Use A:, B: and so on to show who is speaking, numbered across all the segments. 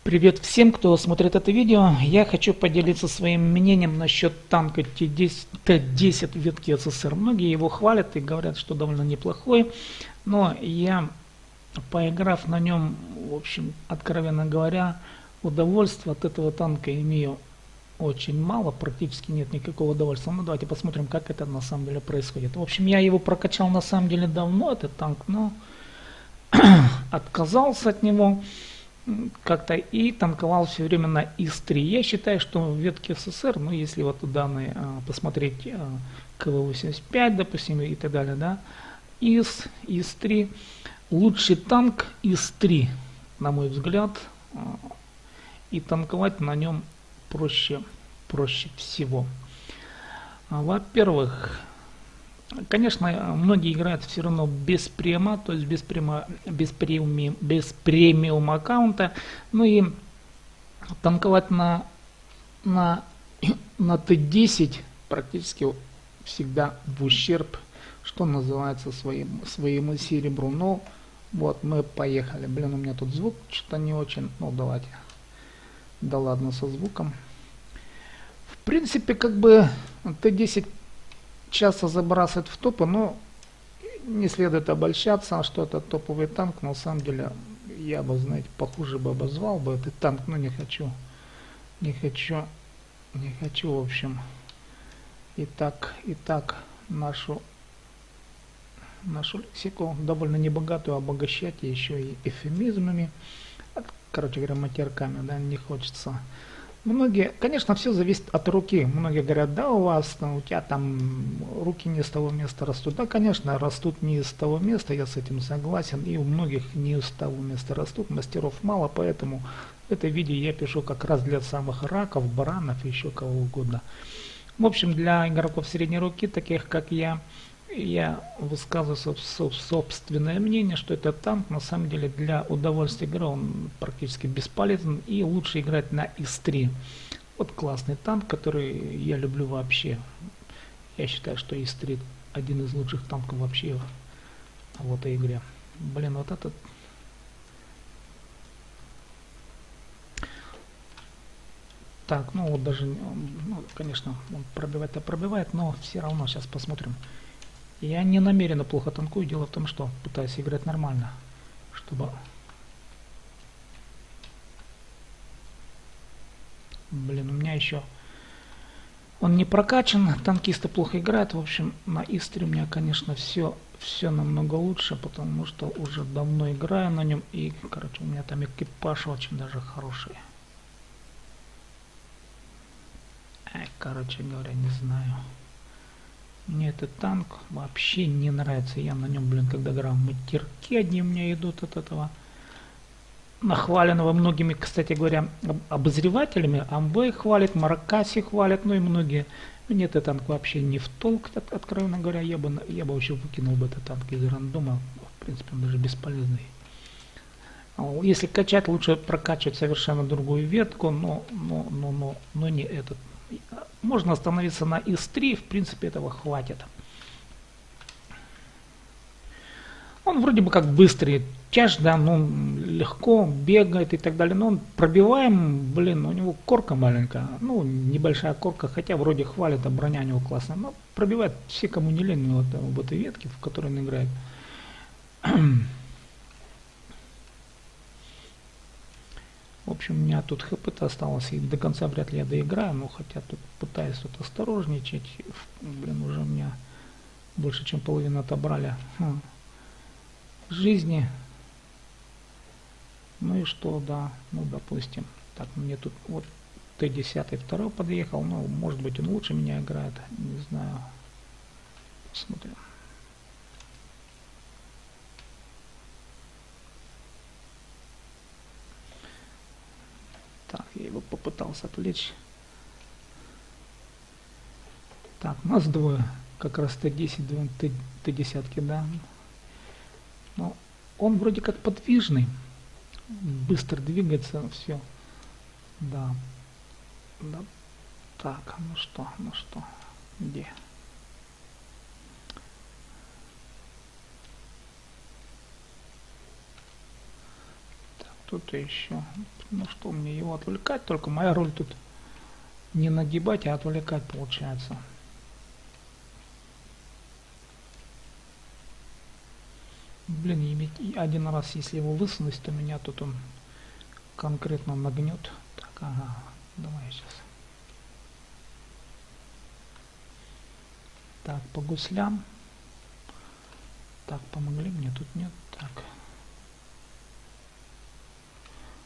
A: Привет всем, кто смотрит это видео. Я хочу поделиться своим мнением насчет танка Т-10 ветки СССР. Многие его хвалят и говорят, что довольно неплохой, но я, поиграв на нем, в общем, откровенно говоря, удовольствия от этого танка имею очень мало, практически нет никакого удовольствия. Ну давайте посмотрим, как это на самом деле происходит. В общем, я его прокачал на самом деле давно, этот танк, но отказался от него как-то и танковал все время на ИС-3. Я считаю, что в ветке СССР, ну если вот данные посмотреть КВ-85, допустим, и так далее, да, ИС-3, лучший танк ИС-3, на мой взгляд, и танковать на нем проще всего. Во-первых, конечно, многие играют все равно без према, то есть без премиум аккаунта. Ну и танковать на, на Т10 практически всегда в ущерб, что называется, своему серебру. Ну, вот мы поехали. Блин, у меня тут звук что-то не очень. Ну, давайте. Да ладно со звуком. В принципе, как бы Т10 часто забрасывает в топы, но не следует обольщаться, что это топовый танк. На самом деле, я бы, знаете, похуже бы обозвал бы этот танк, но не хочу, в общем, итак, нашу лексику довольно небогатую обогащать еще и эвфемизмами, короче говоря, матерками, да, не хочется. Многие, конечно, все зависит от руки. Многие говорят, да, у тебя там руки не с того места растут. Да, конечно, растут не с того места, я с этим согласен. И у многих не с того места растут, мастеров мало, поэтому это видео я пишу как раз для самых раков, баранов, еще кого угодно. В общем, для игроков средней руки, таких как я высказываю собственное мнение, что этот танк на самом деле для удовольствия игры он практически бесполезен, и лучше играть на ИС-3. Вот классный танк, который я люблю вообще. Я считаю, что ИС-3 один из лучших танков вообще в этой игре. Блин, вот этот... Так, ну вот даже, ну, конечно, он пробивает, но все равно сейчас посмотрим. Я не намеренно плохо танкую, дело в том, что пытаюсь играть нормально, чтобы... Блин, у меня еще... Он не прокачан, танкисты плохо играют, в общем, на ИС-3 у меня, конечно, все намного лучше, потому что уже давно играю на нем, и, короче, у меня там экипаж очень даже хороший. Короче говоря, не знаю. Мне этот танк вообще не нравится. Я на нем, блин, когда играл, матерки одни у меня идут от этого. Нахваленного многими, кстати говоря, обозревателями. Амбэй хвалит, Маракаси хвалит, ну и многие. Мне этот танк вообще не в толк, откровенно говоря. Я бы вообще выкинул бы этот танк из рандома. В принципе, он даже бесполезный. Если качать, лучше прокачивать совершенно другую ветку, но не этот. Можно остановиться на ИС-3, в принципе, этого хватит. Он вроде бы как быстрый, тяж, да, ну, легко бегает и так далее, но он пробиваем, блин, у него корка маленькая, ну, небольшая корка, хотя вроде хвалит, а броня у него классная, но пробивает все, кому не лень, вот, в этой ветке, в которой он играет. В общем, у меня тут хп-то осталось, и до конца вряд ли я доиграю, но хотя тут пытаюсь тут осторожничать. Блин, уже у меня больше, чем половину отобрали жизни. Ну и что, да, ну допустим. Так, мне тут вот Т-10 второй подъехал, ну, может быть, он лучше меня играет, не знаю. Посмотрим. Так, я его попытался отвлечь. Так, нас двое. Как раз Т-10, Т-10, да. Но он вроде как подвижный. Быстро двигается, все. Да. Так, ну что, где? что-то еще. Ну что мне его отвлекать, только моя роль тут не нагибать, а отвлекать получается. Блин, иметь один раз, если его высунуть, то меня тут он конкретно нагнет. Так, ага, давай сейчас. Так, по гуслям. Так, помогли мне, тут нет. Так.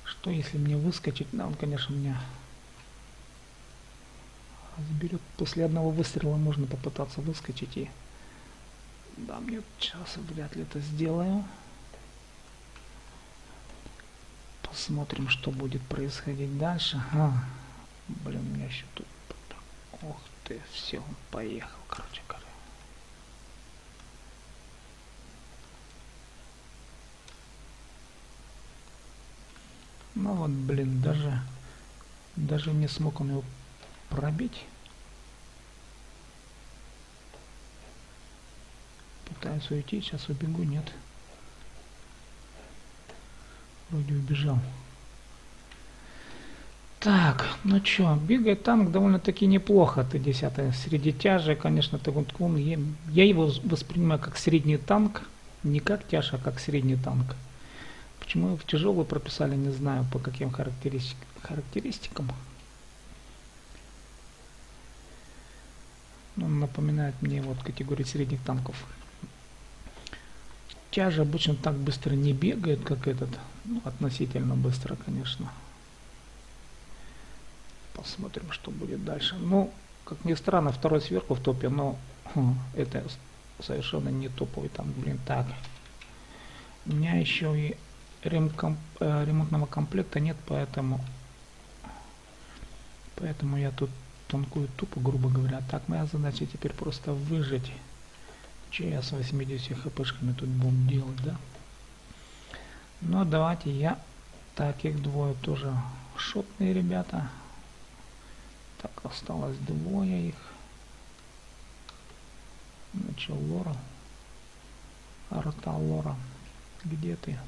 A: Что если мне выскочить? Да, он, конечно, меня разберет. После одного выстрела можно попытаться выскочить и... Да, мне сейчас вряд ли это сделаю. Посмотрим, что будет происходить дальше. Блин, у меня еще тут... Ох ты, все, он поехал, короче говоря. Ну вот, блин, даже не смог он его пробить. Пытаюсь уйти, сейчас убегу, нет. Вроде убежал. Так, ну чё, бегает танк довольно-таки неплохо, Т-10. Среди тяжей, конечно, Т-Гунткун, я его воспринимаю как средний танк, не как тяж, а как средний танк. Почему его в тяжелый прописали, не знаю, по каким характеристикам. Он напоминает мне вот категории средних танков. Тяж обычно так быстро не бегает, как этот. Ну, относительно быстро, конечно. Посмотрим, что будет дальше. Ну, как ни странно, второй сверху в топе, но это совершенно не топовый танк, блин. Так, у меня еще и ремонтного комплекта нет, поэтому я тут танкую тупо, грубо говоря. Так, моя задача теперь просто выжить. Че я с 80 хпшками тут будем делать, да? Ну, давайте я... Так, их двое тоже шотные ребята. Так, осталось двое их. Ну че, Лора? Арта Лора, где ты?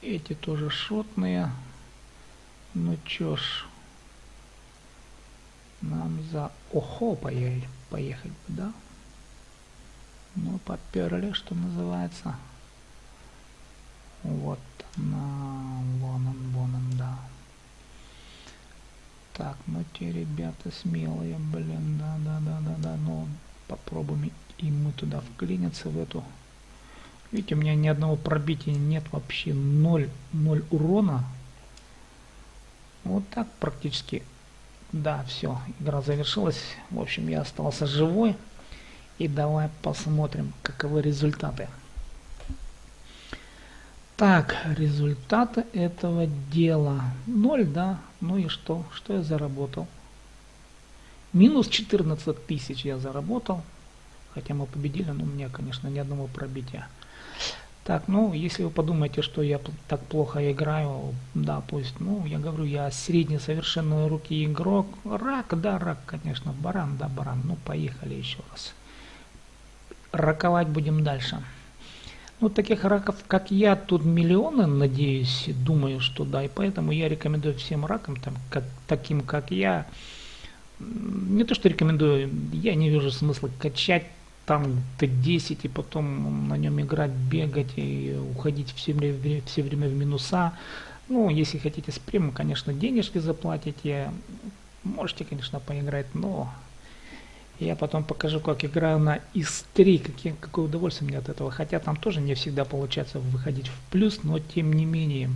A: Эти тоже шотные. Ну чё ж, нам за Охо поехать, да? Ну, поперли, что называется. Вот вон он, да. Так, ну те ребята смелые, блин, да. Ну, попробуем и мы туда вклиниться в эту. Видите, у меня ни одного пробития нет, вообще 0 урона. Вот так практически. Да, все, игра завершилась. В общем, я остался живой. И давай посмотрим, каковы результаты. Так, результаты этого дела. 0, да. Ну и что? Что я заработал? Минус 14 тысяч я заработал. Хотя мы победили, но у меня, конечно, ни одного пробития. Так, ну, если вы подумаете, что я так плохо играю, да, пусть, ну, я говорю, я средний совершенной руки игрок. Рак, да, рак, конечно, баран, да, баран. Ну, поехали еще раз. Раковать будем дальше. Ну, таких раков, как я, тут миллионы, надеюсь, думаю, что да, и поэтому я рекомендую всем ракам, таким, как я, не то, что рекомендую, я не вижу смысла качать там Т-10 и потом на нем играть, бегать и уходить все время в минуса. Ну, если хотите с премиум, конечно, денежки заплатите, можете, конечно, поиграть, но я потом покажу, как играю на ИС-3, какое удовольствие мне от этого. Хотя там тоже не всегда получается выходить в плюс, но тем не менее,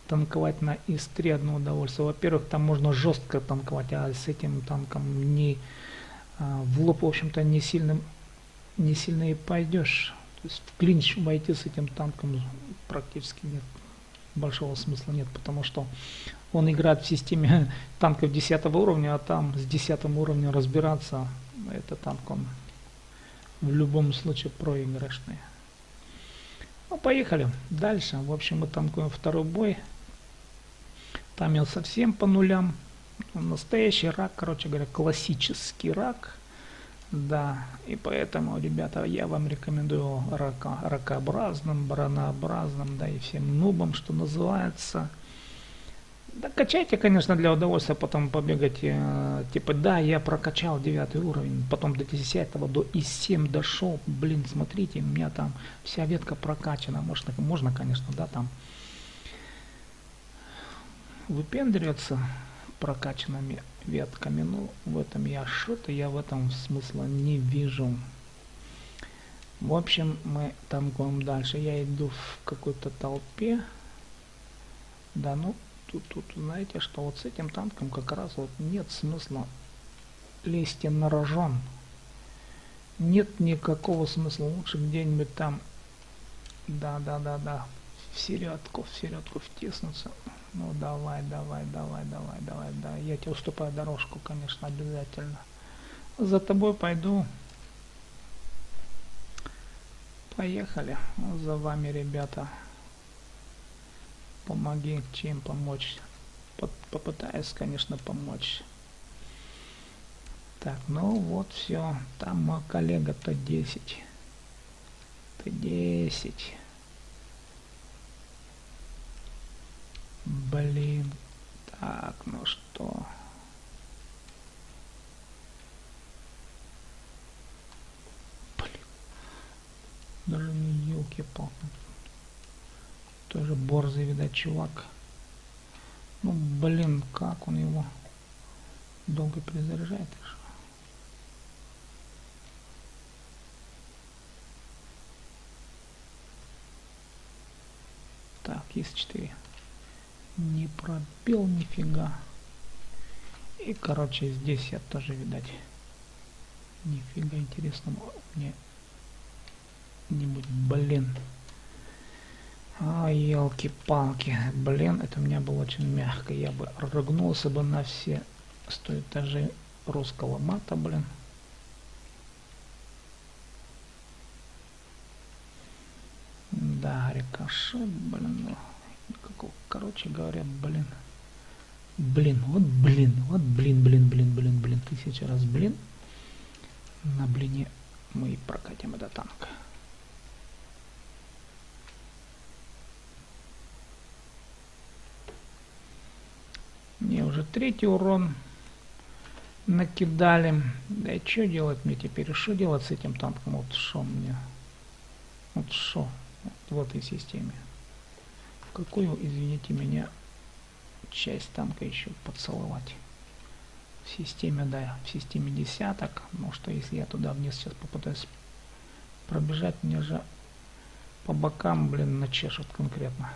A: танковать на ИС-3 одно удовольствие. Во-первых, там можно жестко танковать, а с этим танком в лоб, в общем-то, не сильно и пойдешь. То есть в клинч войти с этим танком практически нет. Большого смысла нет, потому что он играет в системе танков 10 уровня, а там с 10 уровнем разбираться, это танк, он в любом случае проигрышный. Ну, поехали дальше. В общем, мы танкуем второй бой. Там я совсем по нулям. Настоящий рак, короче говоря, классический рак. Да, и поэтому, ребята, я вам рекомендую ракообразным, баранообразным, да, и всем нубам, что называется. Да, качайте, конечно, для удовольствия, потом побегать, типа, да, я прокачал 9 уровень, потом до 10, до И7 дошел, блин, смотрите, у меня там вся ветка прокачана, можно, конечно, да, там выпендриваться прокачанными ветками, ну, в этом я в этом смысла не вижу. В общем, мы танкуем дальше, я иду в какой-то толпе, да, ну, тут, знаете, что вот с этим танком как раз вот нет смысла лезть на рожон. Нет никакого смысла. Лучше где-нибудь там, да, в середку втиснуться. Ну давай, да. Я тебе уступаю дорожку, конечно, обязательно. За тобой пойду. Поехали. За вами, ребята. Помоги, чем помочь. Попытаюсь, конечно, помочь. Так, ну вот все. Там мой коллега Т-10. Т-10. Блин. Так, ну что? Блин. Даже не елки-палки. Тоже борзый, видать, чувак. Ну, блин, как он его долго перезаряжает. Так, есть 4. Не пробил нифига. И, короче, здесь я тоже, видать, нифига интересного мне не будет. Блин. А, елки-палки. Блин, это у меня было очень мягко. Я бы рыгнулся бы на все 100 этажей русского мата, блин. Да, рикошет, блин. Какого, короче говоря, блин. Блин. 1000 раз блин. На блине мы и прокатим этот танк. Мне уже 3-й урон накидали. Да и что делать мне теперь? Что делать с этим танком? Вот что мне? Вот что? Вот в этой системе. В какую, извините меня, часть танка еще поцеловать? В системе, да, в системе десяток. Ну что, если я туда вниз сейчас попытаюсь пробежать, мне же по бокам, блин, начешут конкретно.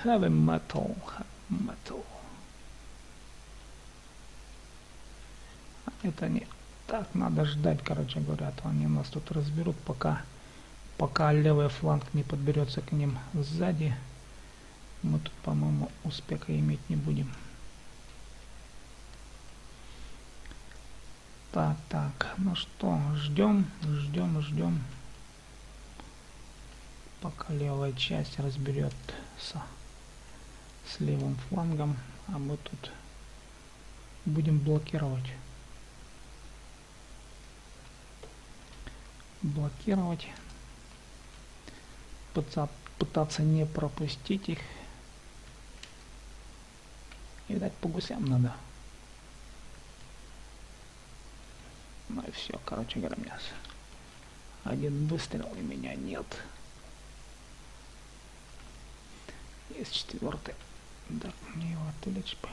A: Heavy metal. Это не так, надо ждать, короче говоря, а то они нас тут разберут, пока левый фланг не подберется к ним сзади. Мы тут, по-моему, успеха иметь не будем. Так, ну что, ждем, пока левая часть разберется с левым флангом, а мы тут будем блокировать, пытаться не пропустить их. И дать по гусям надо. Ну и все, короче говоря, мясо. Один выстрел, и меня нет. Есть 4-й. Так, мне его отвлечь бы.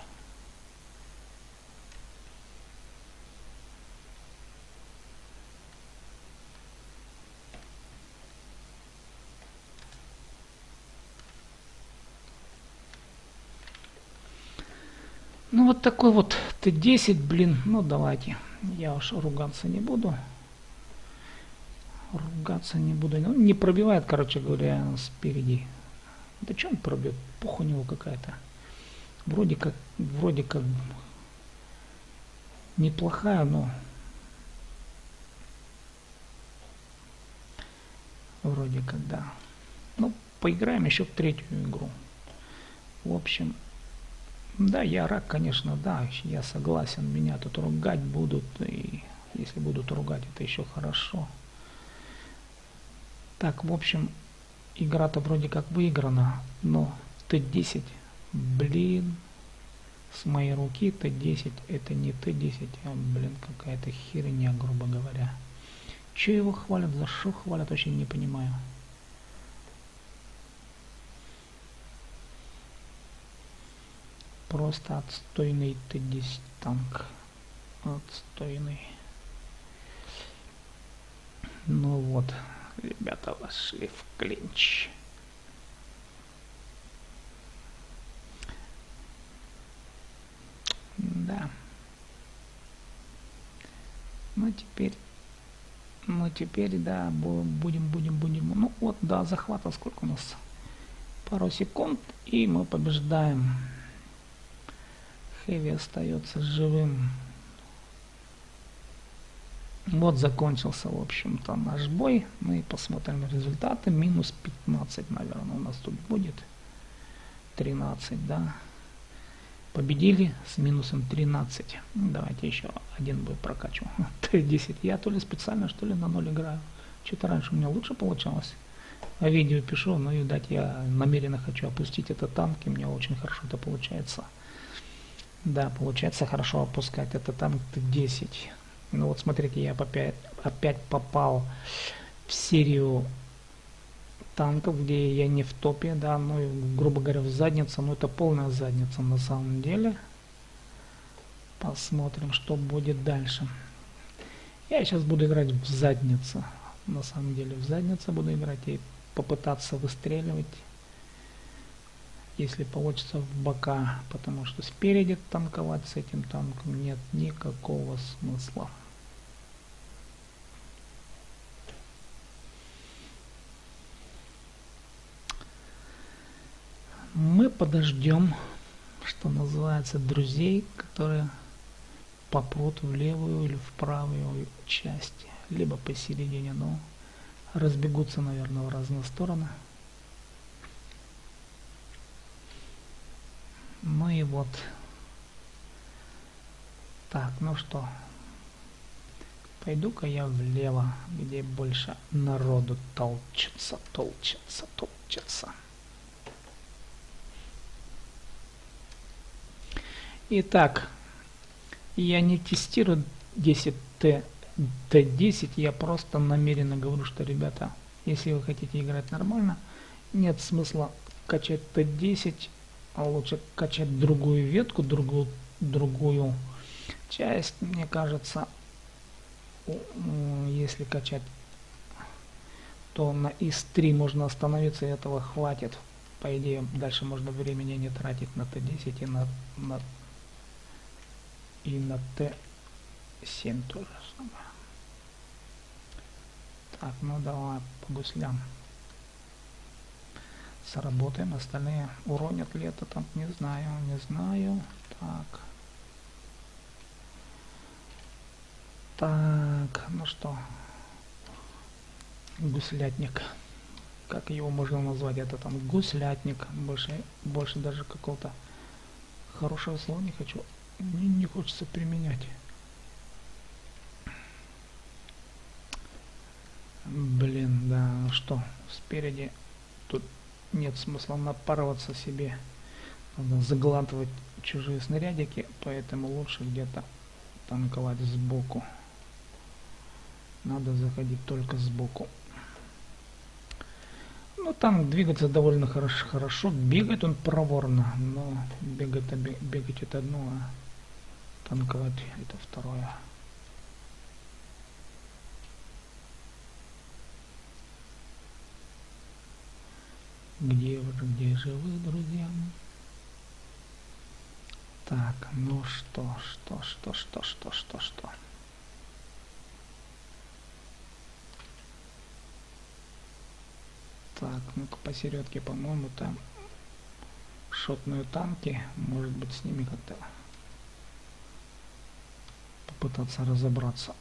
A: Ну вот такой вот Т-10, блин, ну давайте. Я уж ругаться не буду. Ну, не пробивает, короче говоря, спереди. Да что он пробьет? Пух у него какая-то. Вроде как неплохая, но вроде как, да. Ну, поиграем еще в третью игру. В общем, да, я рад, конечно, да, я согласен, меня тут ругать будут, и если будут ругать, это еще хорошо. Так, в общем, игра-то вроде как выиграна, но Т10, блин, с моей руки Т10, это не Т10, а, блин, какая-то херня, грубо говоря. Че его хвалят, за что хвалят, вообще не понимаю. Просто отстойный Т10 танк. Отстойный. Ну вот, ребята вошли в клинч. Да. Ну теперь, да, будем. Ну вот, да, захвата сколько у нас? Пару секунд, и мы побеждаем. Хэви остается живым. Вот закончился, в общем-то, наш бой. Мы посмотрим результаты. Минус 15, наверное, у нас тут будет. 13, да. Победили с минусом 13. Давайте еще один бой прокачу. Т10. Я то ли специально, что ли на 0 играю. Что-то раньше у меня лучше получалось. А видео пишу, но, видать, я намеренно хочу опустить этот танк, и мне очень хорошо это получается. Да, получается хорошо опускать этот танк Т10. Ну вот смотрите, я опять попал в серию танков, где я не в топе, да, ну и, грубо говоря, в задницу, но это полная задница на самом деле. Посмотрим, что будет дальше. Я сейчас буду играть в задницу, на самом деле в задницу буду играть и попытаться выстреливать, если получится, в бока, потому что спереди танковать с этим танком нет никакого смысла. Мы подождем, что называется, друзей, которые попрут в левую или в правую часть, либо посередине, но разбегутся, наверное, в разные стороны. Ну и вот. Так, ну что, пойду-ка я влево, где больше народу толчется. Итак, я не тестирую 10Т10, я просто намеренно говорю, что, ребята, если вы хотите играть нормально, нет смысла качать Т10, а лучше качать другую ветку, другую часть, мне кажется. Если качать, то на ИС-3 можно остановиться, и этого хватит. По идее, дальше можно времени не тратить на Т10 и на Т7 тоже самое. Так, ну давай по гуслям сработаем. Остальные уронят ли это там, не знаю. Так, ну что, гуслятник, как его можно назвать, это там гуслятник, больше даже какого-то хорошего слова не хочу, не хочется применять. Блин, да, ну что, спереди тут нет смысла напарываться себе, надо заглатывать чужие снарядики, поэтому лучше где-то танковать сбоку. Надо заходить только сбоку. Ну, танк двигается довольно хорошо. Бегает он проворно, но бегать это одно, а танковать это второе. Где же вы, друзья? Так, ну что. Так, ну-ка посередке, по-моему, там шотные танки. Может быть, с ними как-то попытаться разобраться.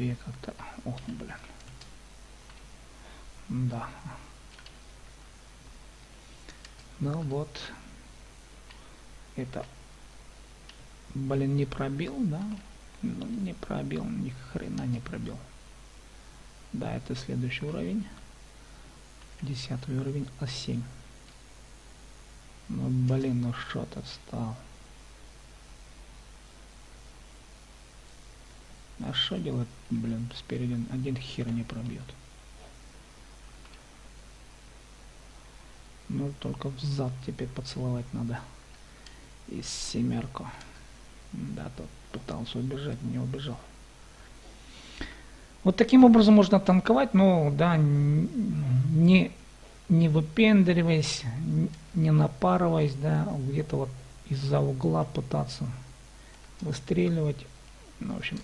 A: что-то я как-то... Ох, блин. Да. Ну вот. Это, блин, не пробил, да? Ну, не пробил, ни хрена не пробил. Да, это следующий уровень. 10 уровень А7. Ну, блин, ну что-то встал. А что делать, блин, спереди один хер не пробьет. Ну, только взад теперь поцеловать надо. И семерку. Да, тот пытался убежать, не убежал. Вот таким образом можно танковать, но, да, не выпендриваясь, не напарываясь, да, где-то вот из-за угла пытаться выстреливать. Ну, в общем,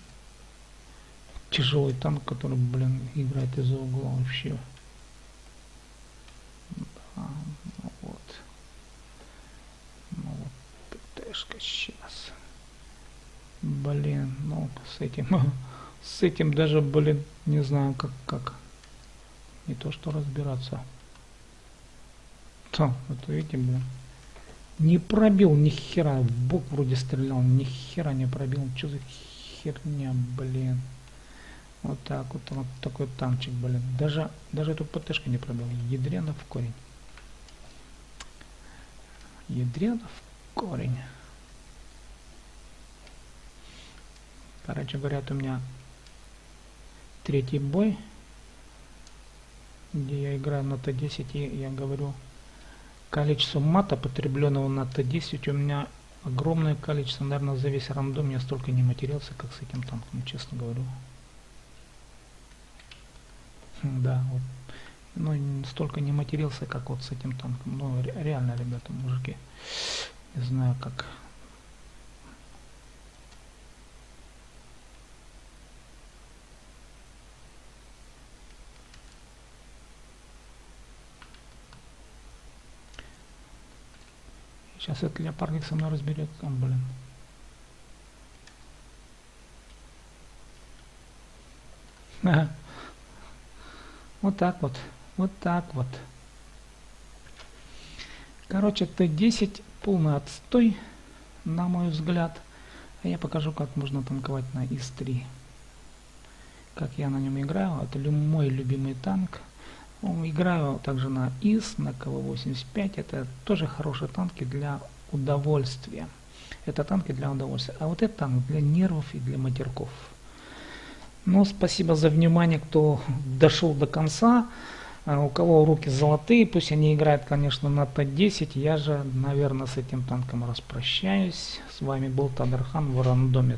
A: тяжелый танк, который, блин, играет из-за угла вообще. Да, ну вот. Ну вот, ПТшка сейчас. Блин, ну с этим даже, блин, не знаю как. Не то что разбираться. То, вот видите, блин. Не пробил ни хера. В бок вроде стрелял, ни хера не пробил. Что за херня, блин. Вот так вот, вот такой танчик, блин. Даже эту ПТшку не пробил. Ядрено в корень. Ядрено в корень. Короче говоря, у меня третий бой, где я играю на Т10, и я говорю, количество мата, потребленного на Т10, у меня огромное количество, наверное, за весь рандом я столько не матерился, как с этим танком, честно говорю. Да, вот. Ну, столько не матерился, как вот с этим танком. Ну, реально, ребята, мужики, не знаю, как... Сейчас этот леопардик со мной разберет, там, блин. Ага. Вот так вот. Вот так вот. Короче, Т10 полный отстой, на мой взгляд. А я покажу, как можно танковать на ИС-3. Как я на нем играю. Это мой любимый танк. Играю также на ИС, на КВ-85. Это тоже хорошие танки для удовольствия. Это танки для удовольствия. А вот этот танк для нервов и для матерков. Ну, спасибо за внимание, кто дошел до конца. У кого руки золотые, пусть они играют, конечно, на Т10. Я же, наверное, с этим танком распрощаюсь. С вами был Тадархан в рандоме.